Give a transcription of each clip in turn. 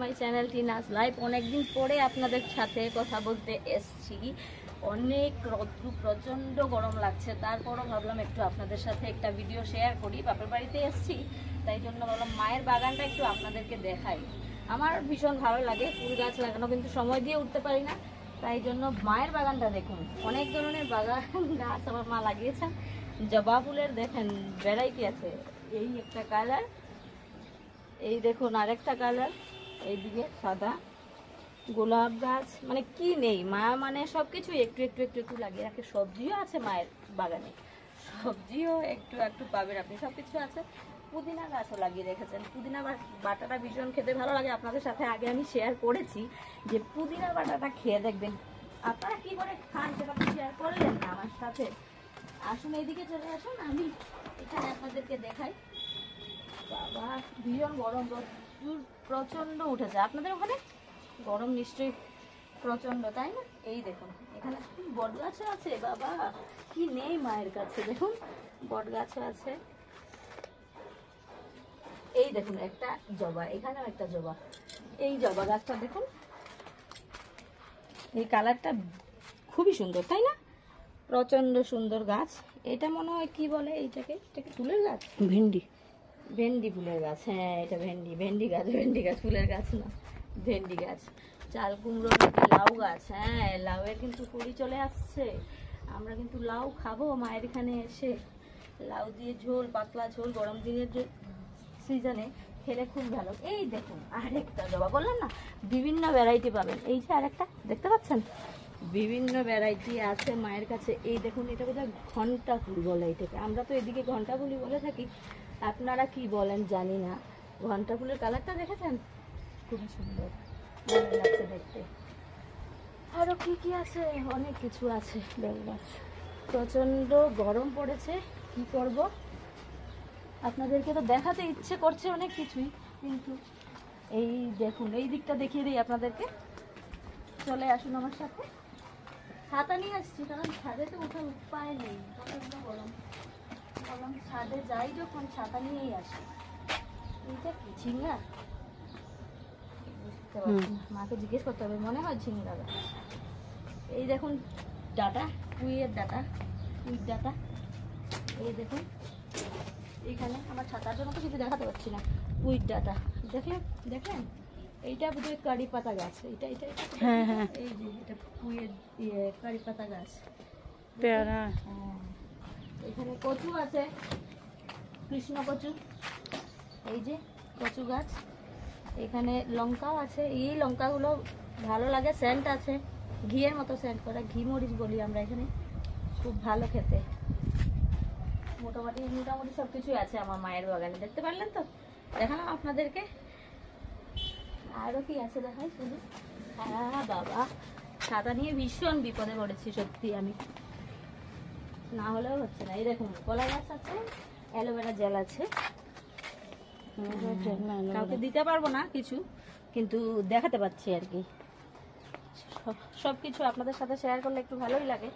My channel Tina's life. অনেকদিন পরে আপনাদের সাথে কথা বলতে এসছি। অনেক রৌদ্র, প্রচণ্ড গরম লাগছে, তারপরও ভাবলাম একটু আপনাদের সাথে একটা ভিডিও শেয়ার করি। বাপের বাড়িতে এসছি, তাই জন্য ভাবলাম মায়ের বাগানটা একটু আপনাদেরকে দেখাই। আমার ভীষণ ভালো লাগে ফুল গাছ লাগানো, কিন্তু সময় দিয়ে উঠতে পারি না, তাই জন্য মায়ের বাগানটা দেখুন। অনেক ধরনের বাগান গাছ আমার মা লাগিয়েছেন। জবা ফুলের দেখেন ভ্যারাইটি আছে, এই একটা কালার, এই দেখুন আরেকটা কালার, এইদিকে সাদা গোলাপ গাছ, মানে কি নেই মা, মানে সবকিছু একটু একটু একটু একটু লাগিয়ে রাখে। সবজিও আছে মায়ের বাগানে, সবজিও একটু একটু পাবেন আপনি, সবকিছু আছে। পুদিনা গাছও লাগিয়ে রেখেছেন। পুদিনা বাটাটা ভীষণ খেতে ভালো লাগে। আপনাদের সাথে আগে আমি শেয়ার করেছি যে পুদিনা বাটাটা খেয়ে দেখবেন। আপনারা কি করে খান সেটা শেয়ার করলেন না আমার সাথে। আসুন এইদিকে চলে আসুন, আমি এখানে আপনাদেরকে দেখাই। বাবা ভীষণ গরম, প্রচন্ড উঠেছে। আপনাদের ওখানে গরম নিশ্চয়ই প্রচন্ড, তাই না? এই দেখুন এখানে বট গাছও আছে। বাবা কি নেই মায়ের কাছে, দেখুন বট গাছও আছে। এই দেখুন একটা জবা, এখানেও একটা জবা। এই জবা গাছটা দেখুন, এই কালারটা খুবই সুন্দর, তাই না? প্রচন্ড সুন্দর গাছ। এটা মনে হয় কি বলে এইটাকে, এটাকে ফুলের গাছ, ভেন্ডি, ভেন্ডি ফুলের গাছ। হ্যাঁ এটা ভেন্ডি, ভেন্ডি গাছ, ভেন্ডি গাছ, ফুলের গাছ না, ভেন্ডি গাছ। চাল কুমড়ো, লাউ গাছ। হ্যাঁ লাউয়ের কিন্তু কুড়ি চলে আসছে। আমরা কিন্তু লাউ খাবো মায়ের এখানে এসে। লাউ দিয়ে ঝোল, পাতলা ঝোল, গরম দিনের সিজনে খেলে খুব ভালো। এই দেখুন আরেকটা জবা, বললাম না বিভিন্ন ভ্যারাইটি পাবেন। এই যে আরেকটা দেখতে পাচ্ছেন, বিভিন্ন ভ্যারাইটি আছে মায়ের কাছে। এই দেখুন এটা বোধহয় ঘন্টা ফুল বলে এটাকে, আমরা তো এদিকে ঘন্টা ফুলই বলে থাকি, আপনারা কি বলেন জানি না। ঘন্টা ফুলের কালারটা দেখেছেন, খুবই সুন্দর, ভালো লাগছে দেখতে। আরো কি কি আছে, অনেক কিছু আছে। বেল গাছ। প্রচন্ড গরম পড়েছে, কি করব, আপনাদেরকে তো দেখাতে ইচ্ছে করছে অনেক কিছুই, কিন্তু এই দেখুন এই দিকটা দেখিয়ে দিই আপনাদেরকে। চলে আসুন আমার সাথে। ছাতা নিয়ে আসছি, কারণ ছাদে তো ওঠার উপায় নেই, প্রচন্ড গরম। বললাম ছাদে যাই যখন ছাতা নিয়েই আসি। এইটা কি ঝিঙ্গা? বুঝতে পারছি না, মাকে জিজ্ঞেস করতে হবে, মনে হয় ঝিঙ্গা গাছ। এই দেখুন ডাটা, পুঁইয়ের ডাটা, পুঁইর ডাটা। এই দেখুন এইখানে আমার ছাতার জন্য তো কিছু দেখাতে পারছি না। পুঁইর ডাটা দেখেন, দেখেন এইটা বোধহয় কারি পাতা গাছ। এইটা এটা হ্যাঁ হ্যাঁ, এই যে এটা পুঁইয়ের কারি পাতা গাছ। পেয়ারা। হ্যাঁ এখানে কচু আছে, কৃষ্ণ কচু, এই যে কচু গাছ। এখানে লঙ্কাও আছে, এই লঙ্কাগুলো ভালো লাগে, সেন্ট আছে, ঘিয়ের মতো সেন্ট করা, ঘি মরিচ বলি আমরা এখানে, খুব ভালো খেতে। মোটামুটি মোটামুটি সব কিছুই আছে আমার মায়ের বাগানে, দেখতে পারলেন তো, দেখালাম আপনাদেরকে। আরও কি আছে দেখাই শুধু। হ্যাঁ বাবা ছাতা নিয়ে ভীষণ বিপদে পড়েছি সত্যি আমি, না হলেও হচ্ছে না। এই দেখুন কলা গাছ আছে, অ্যালোভেরা জেল আছে। কাউকে দিতে পারবো না কিছু, কিন্তু দেখাতে পাচ্ছি আর কি। সব কিছু আপনাদের সাথে শেয়ার করলে একটু ভালোই লাগে,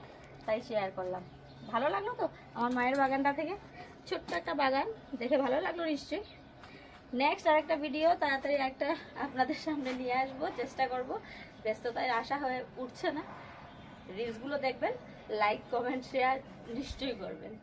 তাই শেয়ার করলাম। ভালো লাগলো তো আমার মায়ের বাগানটা থেকে, ছোট্ট একটা বাগান, দেখে ভালো লাগলো নিশ্চয়ই। নেক্সট আরেকটা ভিডিও তাড়াতাড়ি একটা আপনাদের সামনে নিয়ে আসবো, চেষ্টা করব। ব্যস্ততায় আশা হয়ে উঠছে না। রিলসগুলো দেখবেন, লাইক কমেন্ট শেয়ার নিশ্চয়ই করবেন।